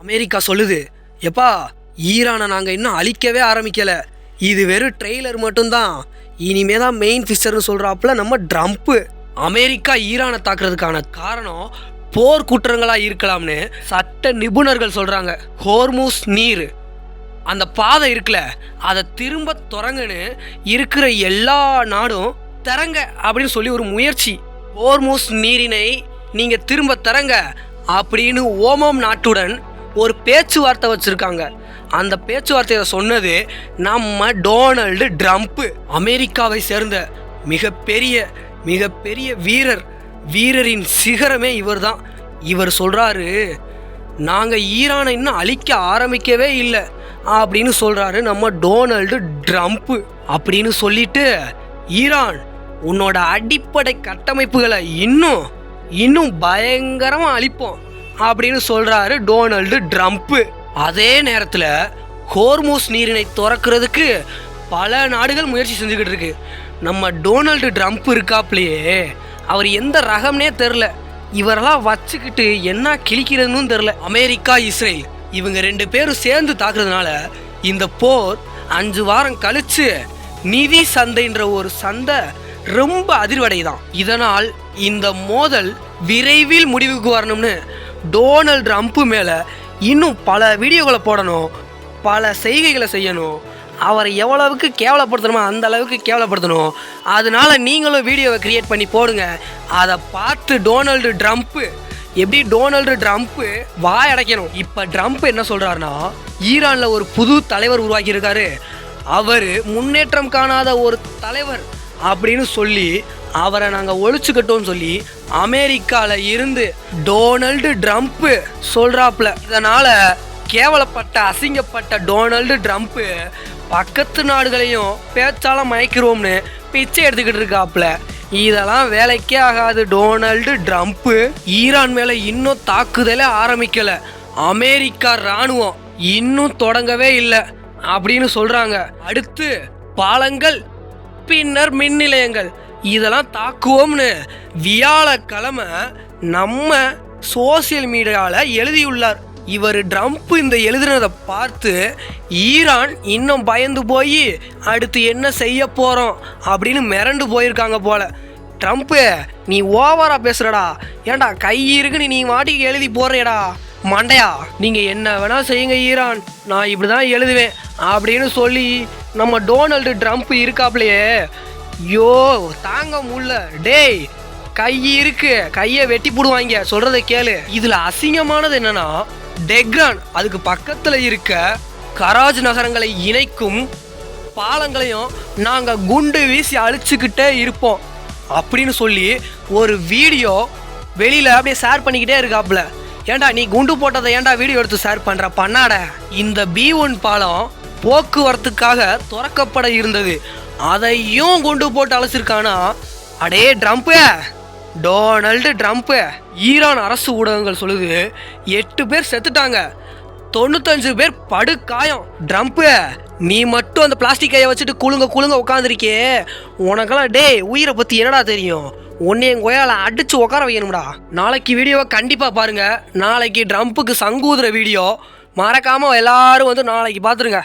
America சொல்லுது, எப்பா ஈரானை நாங்கள் இன்னும் அழிக்கவே ஆரம்பிக்கலை, இது வெறும் ட்ரெய்லர் மட்டும்தான், இனிமே தான் மெயின் ஃபிஷர்னு சொல்கிறாப்புல நம்ம ட்ரம்ப்பு. அமெரிக்கா ஈரானை தாக்குறதுக்கான காரணம் போர் குற்றங்களாக இருக்கலாம்னு சட்ட நிபுணர்கள் சொல்கிறாங்க. ஹோர்மூஸ் நீர் அந்த பாதை இருக்குல்ல, அதை திரும்ப திறங்கன்னு இருக்கிற எல்லா நாடும் திறங்க அப்படின்னு சொல்லி ஒரு முயற்சி. ஹோர்மூஸ் நீரினை நீங்கள் திரும்ப திறங்க அப்படின்னு ஓமம் நாட்டுடன் ஒரு பேச்சுவார்த்தை வச்சுருக்காங்க. அந்த பேச்சுவார்த்தையை சொன்னது நம்ம டொனால்டு ட்ரம்ப்பு. அமெரிக்காவை சேர்ந்த மிகப்பெரிய வீரரின் சிகரமே இவர் தான். இவர் சொல்கிறாரு, நாங்கள் ஈரானை இன்னும் அழிக்க ஆரம்பிக்கவே இல்லை அப்படின்னு சொல்கிறாரு நம்ம டொனால்டு ட்ரம்ப்பு. அப்படின்னு சொல்லிட்டு, ஈரான் உன்னோட அடிப்படை கட்டமைப்புகளை இன்னும் பயங்கரமாக அழிப்போம் அப்படின்னு சொல்கிறாரு டொனால்டு ட்ரம்ப்பு. அதே நேரத்தில் ஹோர்மூஸ் நீரினை திறக்கிறதுக்கு பல நாடுகள் முயற்சி செஞ்சுக்கிட்டு இருக்கு. நம்ம டொனால்டு ட்ரம்ப் இருக்காப்லையே, அவர் எந்த ரகம்னே தெரில, இவரெல்லாம் வச்சுக்கிட்டு என்ன கிழிக்கிறதுன்னு தெரில. அமெரிக்கா இஸ்ரேல் இவங்க 2 பேரும் சேர்ந்து தாக்குறதுனால இந்த போர் 5 வாரம் கழிச்சு நிதி சந்தைன்ற ஒரு சந்தை ரொம்ப அதிர்வடைதான். இதனால் இந்த மோதல் விரைவில் முடிவுக்கு வரணும்னு டொனால்டு ட்ரம்ப் மேலே இன்னும் பல வீடியோக்களை போடணும், பல செய்கைகளை செய்யணும், அவரை எவ்வளவுக்கு கேவலப்படுத்தணுமோ அந்த அளவுக்கு கேவலப்படுத்தணும். அதனால நீங்களும் வீடியோவை கிரியேட் பண்ணி போடுங்க. அதை பார்த்து டொனால்டு ட்ரம்ப்பு வாய் அடைக்கணும். இப்போ ட்ரம்ப் என்ன சொல்கிறாருன்னா, ஈரானில் ஒரு புது தலைவர் உருவாக்கியிருக்காரு, அவர் முன்னேற்றம் காணாத ஒரு தலைவர் அப்படின்னு சொல்லி அவரை நாங்கள் ஒழிச்சுக்கிட்டோம்னு சொல்லி அமெரிக்காவில் இருந்து டொனால்டு ட்ரம்ப்பு சொல்கிறாப்புல. இதனால் கேவலப்பட்ட அசிங்கப்பட்ட டொனால்டு ட்ரம்ப்பு பக்கத்து நாடுகளையும் பேச்சால மயக்கிறோம்னு பிச்சை எடுத்துக்கிட்டு இருக்காப்புல. இதெல்லாம் வேலைக்கே ஆகாது. டொனால்டு ட்ரம்ப்பு ஈரான் மேலே இன்னும் தாக்குதலே ஆரம்பிக்கலை, அமெரிக்கா இராணுவம் இன்னும் தொடங்கவே இல்லை அப்படின்னு சொல்கிறாங்க. அடுத்து பாலங்கள், பின்னர் மின் நிலையங்கள் இதெல்லாம் தாக்குவோம்னு வியாழக்கிழமை நம்ம சோசியல் மீடியாவில் எழுதியுள்ளார். இவர் ட்ரம்ப் இந்த எழுதுனதை பார்த்து ஈரான் இன்னும் பயந்து போய் அடுத்து என்ன செய்ய போகிறோம் அப்படின்னு மிரண்டு போயிருக்காங்க போல. ட்ரம்ப்பு, நீ ஓவராக பேசுகிறடா, ஏன்டா கை இருக்குன்னு நீ மாட்டிக்கு எழுதி போடுறேடா மண்டையா, நீங்கள் என்ன வேணால் செய்யுங்க ஈரான், நான் இப்படி தான் எழுதுவேன் அப்படின்னு சொல்லி நம்ம டொனால்டு ட்ரம்ப் இருக்காப்லையே, ஐயோ தாங்க முடியல. டேய், கை இருக்கு, கையை வெட்டி போடுவாங்க, சொல்கிறத கேளு. இதில் அசிங்கமானது என்னன்னா, டெஹ்ரான் அதுக்கு பக்கத்தில் இருக்க கராஜ் நகரங்களை இணைக்கும் பாலங்களையும் நாங்கள் குண்டு வீசி அழிச்சுக்கிட்டே இருப்போம் அப்படின்னு சொல்லி ஒரு வீடியோ வெளியில் அப்படியே ஷேர் பண்ணிக்கிட்டே இருக்காப்புல. ஏன்டா நீ குண்டு போட்டதை ஏன்டா வீடியோ எடுத்து ஷேர் பண்ணுற பண்ணாட? இந்த B1 பாலம் போக்குவரத்துக்காக திறக்கப்பட இருந்தது, அதையும் குண்டு போட்டு அழைச்சிருக்கானா? அடே ட்ரம்ப்பு, டொனால்டு ட்ரம்ப்பு. ஈரான் அரசு ஊடகங்கள் சொல்லுது 8 பேர் செத்துட்டாங்க, 95 பேர் படுகாயம். ட்ரம்ப்பு, நீ மட்டும் அந்த பிளாஸ்டிக் கையை வச்சுட்டு குலுங்க உட்காந்துருக்கே, உனக்கெல்லாம் டே உயிரை பற்றி என்னடா தெரியும்? உன்னை என் கோயால அடிச்சு உட்கார வைக்கணும்டா. நாளைக்கு வீடியோவை கண்டிப்பாக பாருங்கள். நாளைக்கு ட்ரம்ப்புக்கு சங்கூதுற வீடியோ மறக்காமல் எல்லாரும் வந்து நாளைக்கு பார்த்துருங்க.